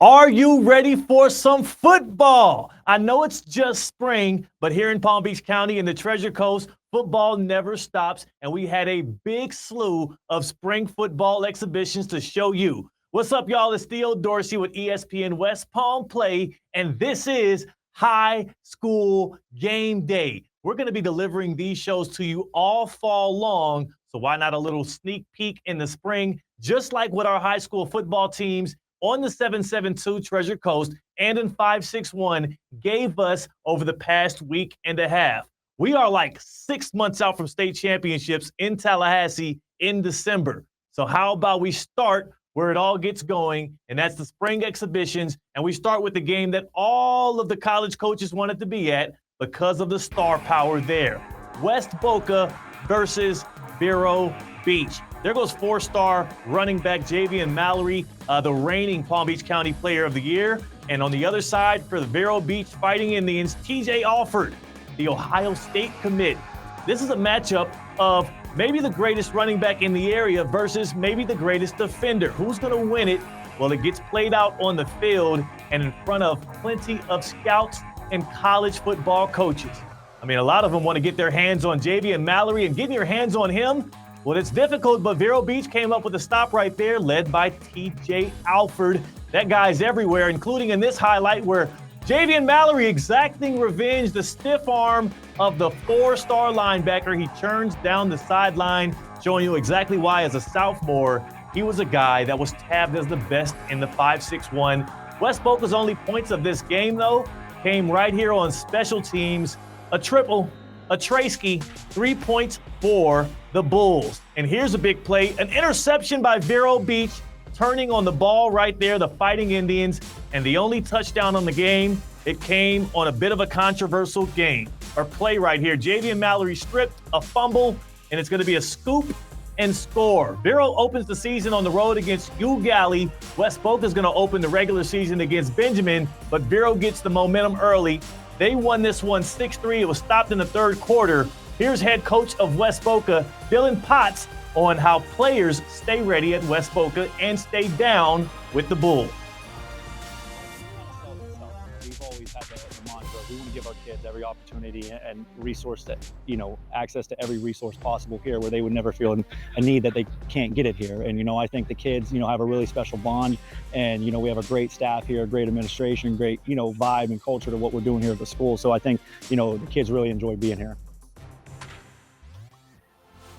Are you ready for some football? I know it's just spring, but here in Palm Beach County in the Treasure Coast, football never stops, and we had a big slew of spring football exhibitions to show you. What's up, y'all? It's Theo Dorsey with ESPN West Palm Play, and this is High School Game Day. We're going to be delivering these shows to you all fall long, so why not a little sneak peek in the spring, just like with our high school football teams on the 772 Treasure Coast and in 561 gave us over the past week and a half. We are like 6 months out from state championships in Tallahassee in December. So how about we start where it all gets going, and that's the spring exhibitions, and we start with the game that all of the college coaches wanted to be at because of the star power there. West Boca versus Vero Beach. There goes four-star running back Javian Mallory, the reigning Palm Beach County Player of the Year. And on the other side for the Vero Beach Fighting Indians, TJ Alford, the Ohio State commit. This is a matchup of maybe the greatest running back in the area versus maybe the greatest defender. Who's going to win it? Well, it gets played out on the field and in front of plenty of scouts and college football coaches. I mean, a lot of them want to get their hands on Javian Mallory, and getting your hands on him, well, it's difficult, but Vero Beach came up with a stop right there, led by TJ Alford. That guy's everywhere, including in this highlight where Javian Mallory exacting revenge, the stiff arm of the four-star linebacker. He churns down the sideline, showing you exactly why, as a sophomore, he was a guy that was tabbed as the best in the 561. West Boca's only points of this game, though, came right here on special teams. A triple, a Traskey, 3 points for the Bulls. And here's a big play, an interception by Vero Beach, turning on the ball right there, the Fighting Indians. And the only touchdown on the game, it came on a bit of a controversial game or play right here. Javian Mallory stripped, a fumble, and it's going to be a scoop and score. Vero opens the season on the road against Ugali. West Boca is going to open the regular season against Benjamin, but Vero gets the momentum early. They won this one 6-3. It was stopped in the third quarter. Here's head coach of West Boca, Dylan Potts, on how players stay ready at West Boca and stay down with the Bulls. We've always had the mantra, we want to give our kids every opportunity and resource that, access to every resource possible here where they would never feel a need that they can't get it here. And, I think the kids, have a really special bond, and, we have a great staff here, great administration, great, vibe and culture to what we're doing here at the school. So I think, the kids really enjoy being here.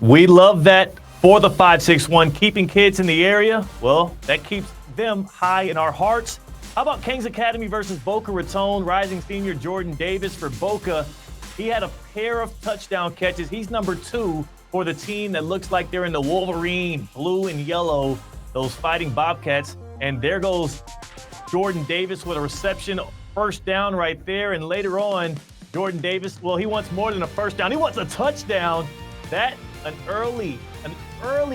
We love that for the 561, keeping kids in the area. Well, that keeps them high in our hearts. How about Kings Academy versus Boca Raton? Rising senior Jordan Davis for Boca. He had a pair of touchdown catches. He's number 2 for the team that looks like they're in the Wolverine, blue and yellow, those Fighting Bobcats. And there goes Jordan Davis with a reception, first down right there. And later on, Jordan Davis, well, he wants more than a first down. He wants a touchdown. That an early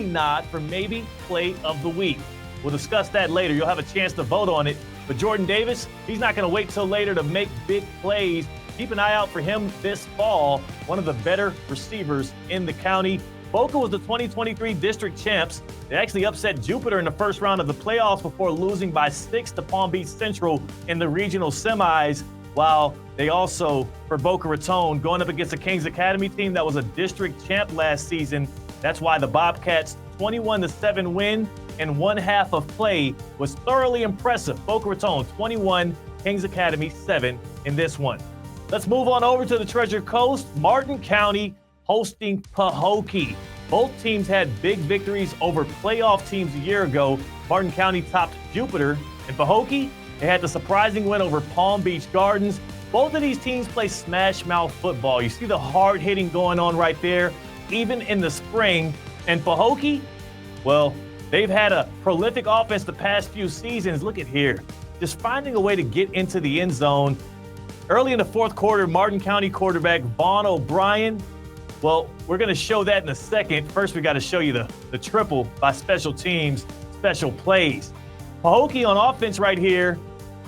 nod for maybe play of the week. We'll discuss that later. You'll have a chance to vote on it. But Jordan Davis, he's not going to wait till later to make big plays. Keep an eye out for him this fall, one of the better receivers in the county. Boca was the 2023 district champs. They actually upset Jupiter in the first round of the playoffs before losing by 6 to Palm Beach Central in the regional semis, while they also, for Boca Raton, going up against the Kings Academy team that was a district champ last season. That's why the Bobcats' 21-7 win and one half of play was thoroughly impressive. Boca Raton 21, Kings Academy 7 in this one. Let's move on over to the Treasure Coast. Martin County hosting Pahokee. Both teams had big victories over playoff teams a year ago. Martin County topped Jupiter, and Pahokee, they had the surprising win over Palm Beach Gardens. Both of these teams play smash mouth football. You see the hard hitting going on right there, even in the spring. And Pahokee, well, they've had a prolific offense the past few seasons. Look at here, just finding a way to get into the end zone. Early in the fourth quarter, Martin County quarterback Vaughn O'Brien, well, we're going to show that in a second. First, we got to show you the triple by special teams, special plays. Pahokee on offense right here,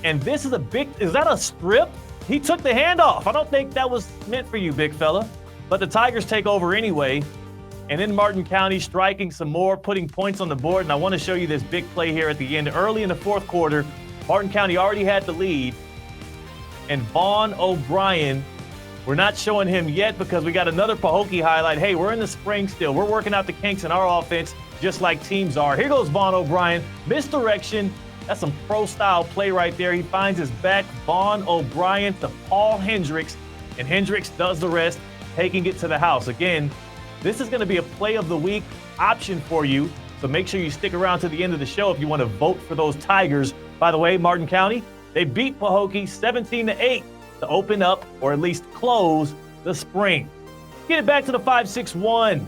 and this is is that a strip? He took the handoff. I don't think that was meant for you, big fella. But the Tigers take over anyway. And then Martin County striking some more, putting points on the board. And I want to show you this big play here at the end. Early in the fourth quarter, Martin County already had the lead. And Vaughn O'Brien, we're not showing him yet because we got another Pahokee highlight. Hey, we're in the spring still. We're working out the kinks in our offense just like teams are. Here goes Vaughn O'Brien. Misdirection. That's some pro-style play right there. He finds his back. Vaughn O'Brien to Paul Hendricks, and Hendricks does the rest, taking it to the house. Again, this is going to be a play of the week option for you, so make sure you stick around to the end of the show if you want to vote for those Tigers. By the way, Martin County, they beat Pahokee 17-8 to open up, or at least close, the spring. Get it back to the 5-6-1.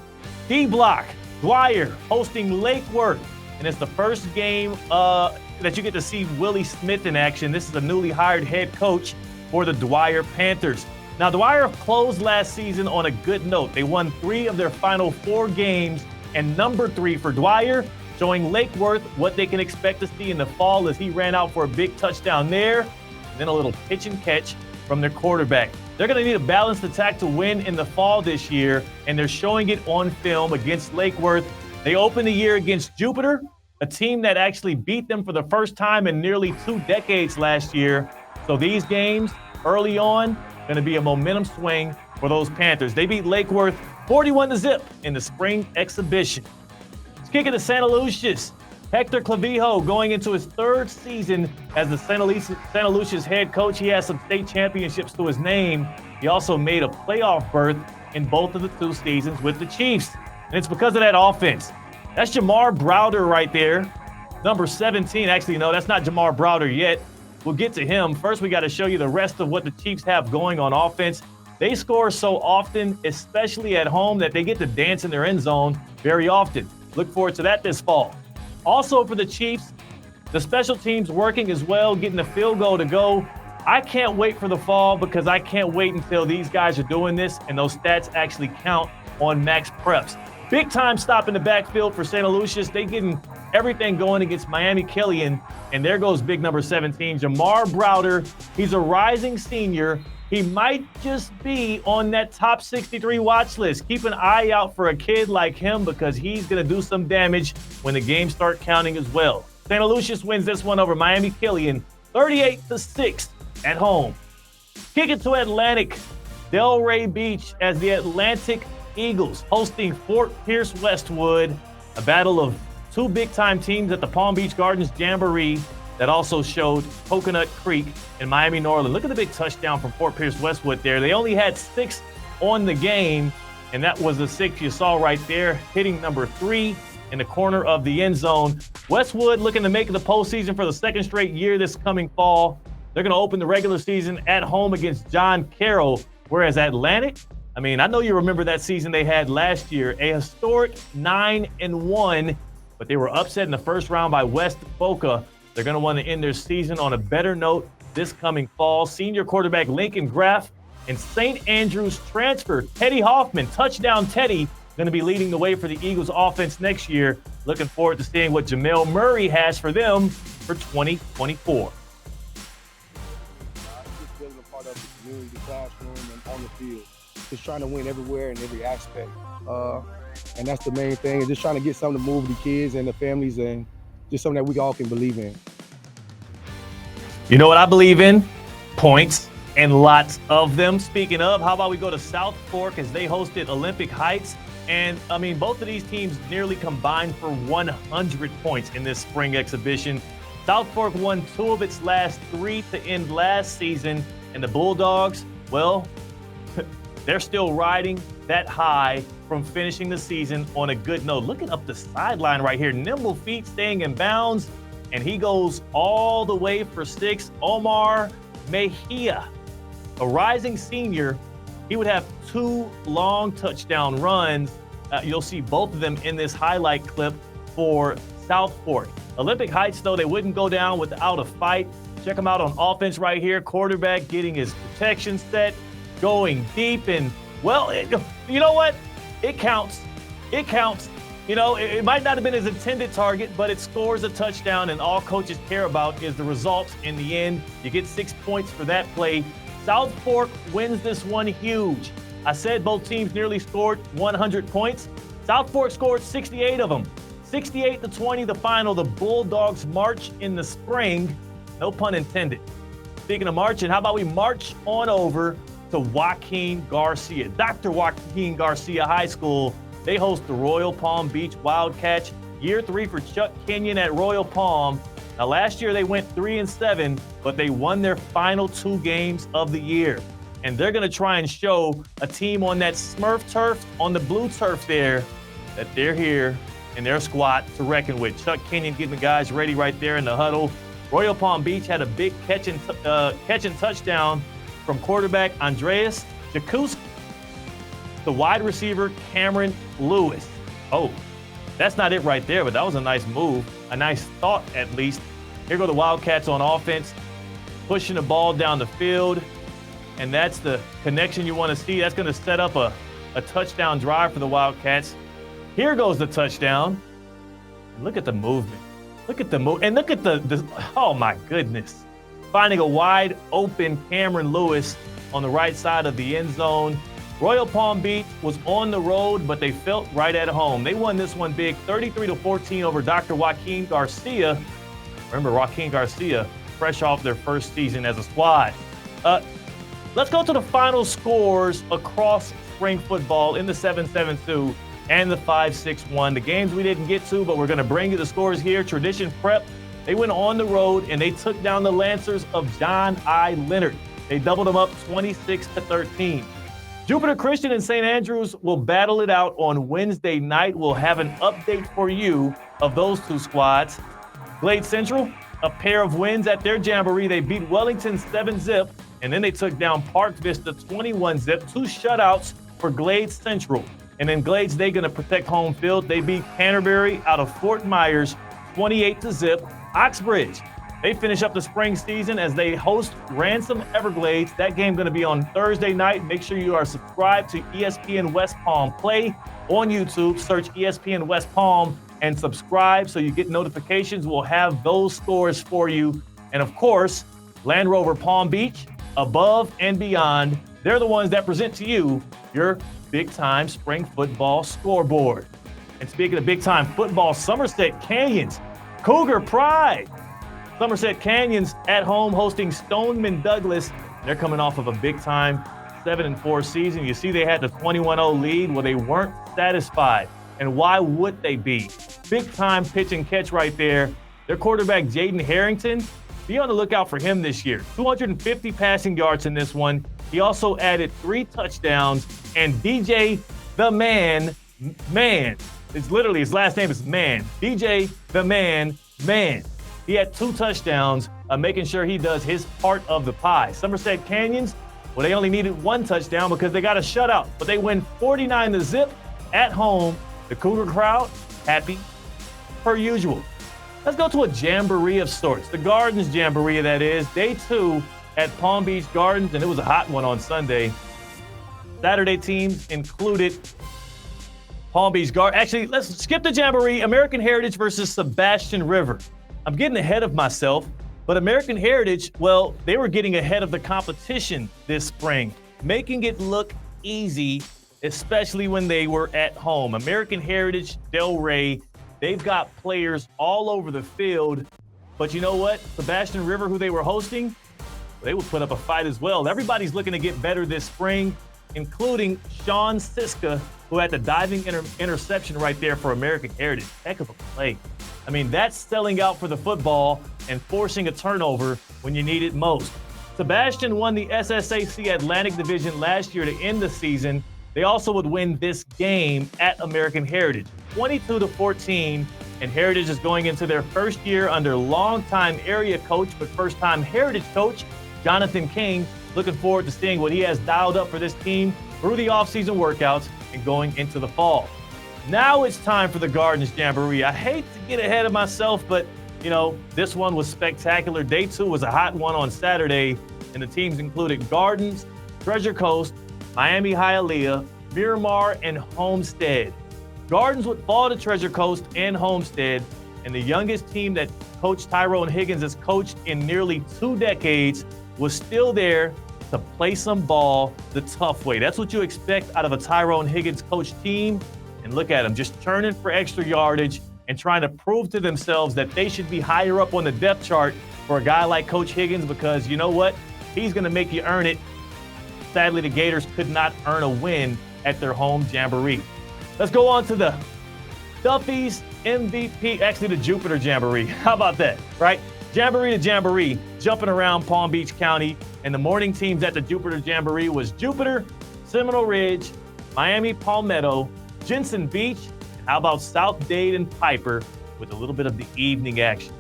D block, Dwyer hosting Lake Worth, and it's the first game that you get to see Willie Smith in action. This is a newly hired head coach for the Dwyer Panthers. Now, Dwyer closed last season on a good note. They won 3 of their final 4 games, and number 3 for Dwyer, showing Lake Worth what they can expect to see in the fall as he ran out for a big touchdown there, and then a little pitch and catch from their quarterback. They're going to need a balanced attack to win in the fall this year, and they're showing it on film against Lake Worth. They opened the year against Jupiter, a team that actually beat them for the first time in nearly 2 decades last year. So these games early on going to be a momentum swing for those Panthers. They beat Lake Worth 41-0 in the spring exhibition. Let's kick it to Santa Lucia's. Hector Clavijo going into his 3rd season as the Santa Lucia's head coach. He has some state championships to his name. He also made a playoff berth in both of the 2 seasons with the Chiefs. And it's because of that offense. That's Jamar Browder right there, number 17. Actually, no, that's not Jamar Browder yet. We'll get to him. First, we got to show you the rest of what the Chiefs have going on offense. They score so often, especially at home, that they get to dance in their end zone very often. Look forward to that this fall. Also for the Chiefs, the special teams working as well, getting the field goal to go. I can't wait for the fall because I can't wait until these guys are doing this and those stats actually count on max preps. Big time stop in the backfield for Santa Lucia's. They getting everything going against Miami Killian. And there goes big number 17, Jamar Browder. He's a rising senior. He might just be on that top 63 watch list. Keep an eye out for a kid like him because he's going to do some damage when the games start counting as well. Santa Lucia's wins this one over Miami Killian 38-6 at home. Kick it to Atlantic. Delray Beach as the Atlantic Eagles hosting Fort Pierce Westwood, a battle of 2 big-time teams at the Palm Beach Gardens Jamboree that also showed Coconut Creek and Miami Norland. Look at the big touchdown from Fort Pierce Westwood there. They only had 6 on the game, and that was the 6 you saw right there, hitting number 3 in the corner of the end zone. Westwood looking to make the postseason for the 2nd straight year this coming fall. They're going to open the regular season at home against John Carroll, whereas Atlantic, I know you remember that season they had last year, a historic 9-1, but they were upset in the first round by West Boca. They're going to want to end their season on a better note this coming fall. Senior quarterback Lincoln Graff and St. Andrews transfer Teddy Hoffman, touchdown Teddy, going to be leading the way for the Eagles offense next year. Looking forward to seeing what Jamel Murray has for them for 2024. Just building a part of the community, the classroom, and on the field. Just trying to win everywhere and every aspect. And that's the main thing, is just trying to get something to move the kids and the families and just something that we all can believe in. You know what I believe in? Points, and lots of them. Speaking of, how about we go to South Fork as they hosted Olympic Heights? And, both of these teams nearly combined for 100 points in this spring exhibition. South Fork won 2 of its last 3 to end last season, and the Bulldogs, well, they're still riding that high from finishing the season on a good note. Looking up the sideline right here, nimble feet staying in bounds, and he goes all the way for 6. Omar Mejia, a rising senior, he would have 2 long touchdown runs. You'll see both of them in this highlight clip for South Fork. Olympic Heights, though, they wouldn't go down without a fight. Check them out on offense right here. Quarterback getting his protection set, going deep, and, well, you know what? It counts. It counts. It might not have been his intended target, but it scores a touchdown, and all coaches care about is the results in the end. You get 6 points for that play. South Fork wins this one huge. I said both teams nearly scored 100 points. South Fork scored 68 of them. 68-20 the final. The Bulldogs march in the spring. No pun intended. Speaking of marching, how about we march on over to Joaquin Garcia. Dr. Joaquin Garcia High School, they host the Royal Palm Beach Wildcats. Year 3 for Chuck Kenyon at Royal Palm. Now, last year they went 3-7, but they won their final 2 games of the year. And they're going to try and show a team on that Smurf turf, on the blue turf there, that they're here in their squad to reckon with. Chuck Kenyon getting the guys ready right there in the huddle. Royal Palm Beach had a big catch and touchdown from quarterback Andreas Jakuski to wide receiver Cameron Lewis. Oh, that's not it right there, but that was a nice move, a nice thought at least. Here go the Wildcats on offense, pushing the ball down the field, and that's the connection you want to see. That's going to set up a touchdown drive for the Wildcats. Here goes the touchdown. And look at the movement. Look at the move, and look at the oh my goodness. Finding a wide open Cameron Lewis on the right side of the end zone. Royal Palm Beach was on the road, but they felt right at home. They won this one big, 33-14 over Dr. Joaquin Garcia. Remember, Joaquin Garcia, fresh off their first season as a squad. Let's go to the final scores across spring football in the 7-7-2 and the 5-6-1. The games we didn't get to, but we're going to bring you the scores here. Tradition Prep, they went on the road and they took down the Lancers of John I. Leonard. They doubled them up 26-13. Jupiter Christian and St. Andrews will battle it out on Wednesday night. We'll have an update for you of those 2 squads. Glade Central, a pair of wins at their Jamboree. They beat Wellington 7-zip, and then they took down Park Vista 21-zip. 2 shutouts for Glade Central. And then Glades, they're going to protect home field. They beat Canterbury out of Fort Myers 28-zip. Oxbridge, they finish up the spring season as they host Ransom Everglades. That game going to be on Thursday night. Make sure you are subscribed to ESPN West Palm Play on YouTube. Search ESPN West Palm and subscribe so you get notifications. We'll have those scores for you. And of course, Land Rover Palm Beach, Above and Beyond. They're the ones that present to you your big-time spring football scoreboard. And speaking of big-time football, Somerset Canyons, Cougar Pride. Somerset Canyons at home hosting Stoneman Douglas. They're coming off of a big-time 7-4 season. You see they had the 21-0 lead. Well, they weren't satisfied. And why would they be? Big-time pitch and catch right there. Their quarterback, Jaden Harrington, be on the lookout for him this year. 250 passing yards in this one. He also added 3 touchdowns. And DJ the Man, it's literally his last name is Man. DJ the Man. He had 2 touchdowns, making sure he does his part of the pie. Somerset Canyons, well, they only needed 1 touchdown because they got a shutout, but they win 49-zip at home. The Cougar crowd, happy per usual. Let's go to a jamboree of sorts. The Gardens Jamboree, that is. Day 2 at Palm Beach Gardens, and it was a hot one on Sunday. Saturday teams included Palm Beach Gardens. Actually, let's skip the Jamboree. American Heritage versus Sebastian River. I'm getting ahead of myself, but American Heritage, well, they were getting ahead of the competition this spring, making it look easy, especially when they were at home. American Heritage, Delray, they've got players all over the field, but you know what? Sebastian River, who they were hosting, they would put up a fight as well. Everybody's looking to get better this spring, including Sean Siska, who had the diving interception right there for American Heritage. Heck of a play. I mean, that's selling out for the football and forcing a turnover when you need it most. Sebastian won the SSAC Atlantic Division last year to end the season. They also would win this game at American Heritage, 22-14, and Heritage is going into their first year under longtime area coach, but first-time Heritage coach, Jonathan King. Looking forward to seeing what he has dialed up for this team through the offseason workouts and going into the fall. Now it's time for the Gardens Jamboree. I hate to get ahead of myself, but, you know, this one was spectacular. Day 2 was a hot one on Saturday, and the teams included Gardens, Treasure Coast, Miami Hialeah, Miramar, and Homestead. Gardens would fall to Treasure Coast and Homestead, and the youngest team that Coach Tyrone Higgins has coached in nearly 2 decades was still there to play some ball the tough way. That's what you expect out of a Tyrone Higgins coach team. And look at him, just churning for extra yardage and trying to prove to themselves that they should be higher up on the depth chart for a guy like Coach Higgins, because you know what? He's going to make you earn it. Sadly, the Gators could not earn a win at their home Jamboree. Let's go on to the Duffy's MVP, actually the Jupiter Jamboree. How about that, right? Jamboree to Jamboree, jumping around Palm Beach County, and the morning teams at the Jupiter Jamboree was Jupiter, Seminole Ridge, Miami Palmetto, Jensen Beach, and how about South Dade and Piper with a little bit of the evening action.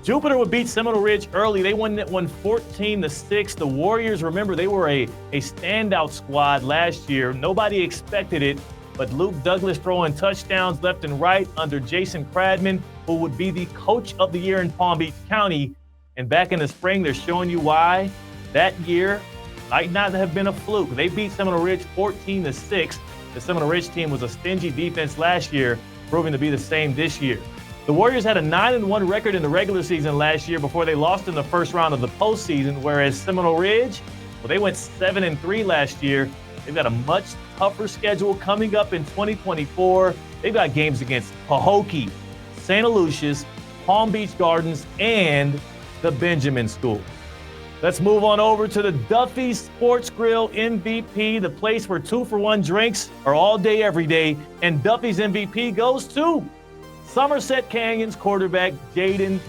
Jupiter would beat Seminole Ridge early. They won 14-6. The Warriors, remember, they were a standout squad last year. Nobody expected it, but Luke Douglas throwing touchdowns left and right under Jason Cradman, who would be the coach of the year in Palm Beach County. And back in the spring, they're showing you why that year might not have been a fluke. They beat Seminole Ridge 14-6. The Seminole Ridge team was a stingy defense last year, proving to be the same this year. The Warriors had a 9-1 record in the regular season last year before they lost in the first round of the postseason, whereas Seminole Ridge, well, they went 7-3 last year. They've got a much tougher schedule coming up in 2024. They've got games against Pahokee, Santa Lucia's, Palm Beach Gardens, and the Benjamin School. Let's move on over to the Duffy Sports Grill MVP, the place where 2-for-1 drinks are all day, every day. And Duffy's MVP goes to Somerset Canyons quarterback Jaden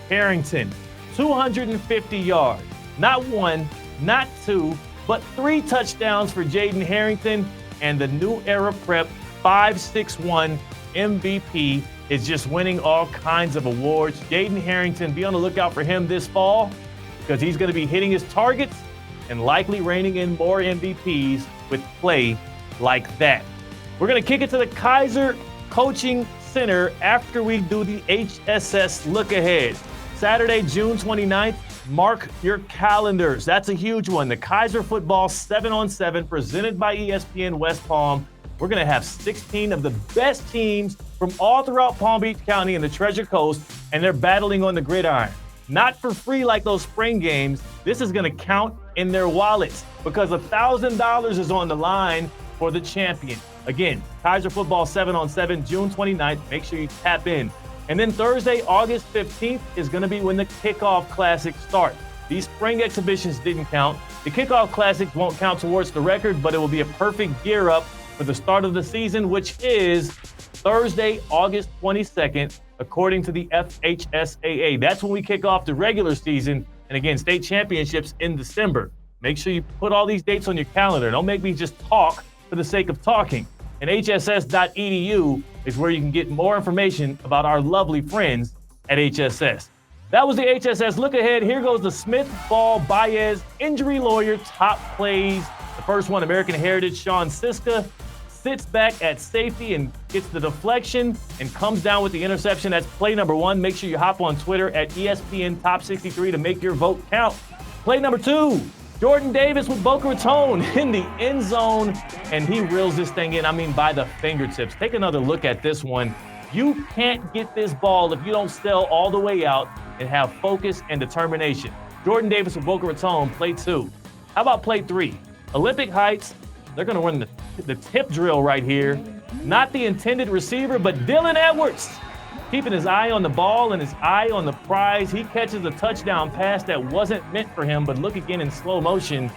Harrington. 250 yards. Not one, not two, but 3 touchdowns for Jaden Harrington. And the New Era Prep 561 MVP is just winning all kinds of awards. Jaden Harrington, be on the lookout for him this fall, because he's going to be hitting his targets and likely reining in more MVPs with play like that. We're going to kick it to the Kaiser Coaching Center after we do the HSS look ahead. Saturday, June 29th, mark your calendars. That's a huge one. The Kaiser Football 7-on-7 presented by ESPN West Palm. We're going to have 16 of the best teams from all throughout Palm Beach County and the Treasure Coast, and they're battling on the gridiron. Not for free like those spring games. This is going to count in their wallets because $1,000 is on the line for the champion. Again, Kaiser Football 7-on-7, June 29th. Make sure you tap in. And then Thursday, August 15th is going to be when the Kickoff Classic starts. These spring exhibitions didn't count. The Kickoff Classic won't count towards the record, but it will be a perfect gear up for the start of the season, which is Thursday, August 22nd, according to the FHSAA. That's when we kick off the regular season, and again, state championships in December. Make sure you put all these dates on your calendar. Don't make me just talk for the sake of talking. And hss.edu is where you can get more information about our lovely friends at HSS. That was the HSS look ahead. Here goes the Smith Ball Baez injury lawyer top plays. The first one, American Heritage, Sean Siska, sits back at safety and gets the deflection and comes down with the interception. That's play number 1. Make sure you hop on Twitter at ESPN Top 63 to make your vote count. Play number 2, Jordan Davis with Boca Raton in the end zone, and he reels this thing in, by the fingertips. Take another look at this one. You can't get this ball if you don't sell all the way out and have focus and determination. Jordan Davis with Boca Raton, play 2. How about play 3? Olympic Heights, they're going to run the tip drill right here. Not the intended receiver, but Dylan Edwards, keeping his eye on the ball and his eye on the prize. He catches a touchdown pass that wasn't meant for him, but look again in slow motion.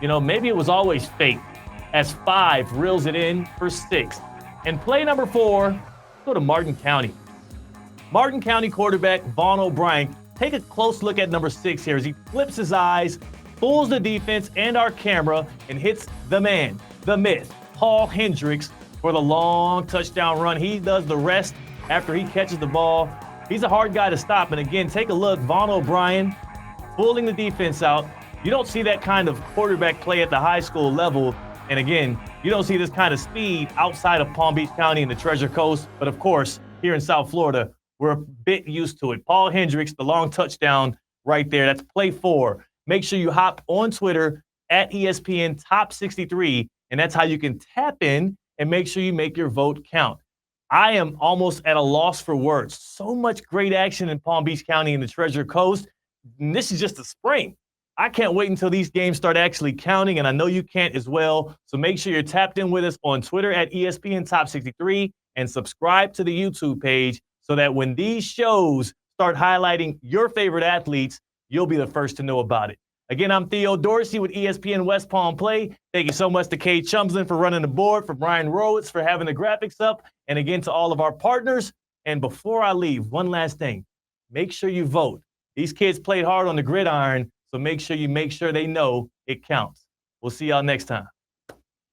Maybe it was always fake, as 5 reels it in for 6. And play number 4, go to Martin County. Martin County quarterback Vaughn O'Brien. Take a close look at number 6 here as he flips his eyes, fools the defense and our camera, and hits the man, the myth, Paul Hendricks, for the long touchdown run. He does the rest after he catches the ball. He's a hard guy to stop. And again, take a look, Vaughn O'Brien fooling the defense out. You don't see that kind of quarterback play at the high school level. And again, you don't see this kind of speed outside of Palm Beach County and the Treasure Coast. But of course, here in South Florida, we're a bit used to it. Paul Hendricks, the long touchdown right there. That's play 4. Make sure you hop on Twitter at ESPN Top 63, and that's how you can tap in and make sure you make your vote count. I am almost at a loss for words. So much great action in Palm Beach County and the Treasure Coast. And this is just the spring. I can't wait until these games start actually counting, and I know you can't as well. So make sure you're tapped in with us on Twitter at ESPN Top 63 and subscribe to the YouTube page so that when these shows start highlighting your favorite athletes, you'll be the first to know about it. Again, I'm Theo Dorsey with ESPN West Palm Play. Thank you so much to Kay Chumslin for running the board, for Brian Rowitz for having the graphics up, and again to all of our partners. And before I leave, one last thing. Make sure you vote. These kids played hard on the gridiron, so make sure they know it counts. We'll see y'all next time.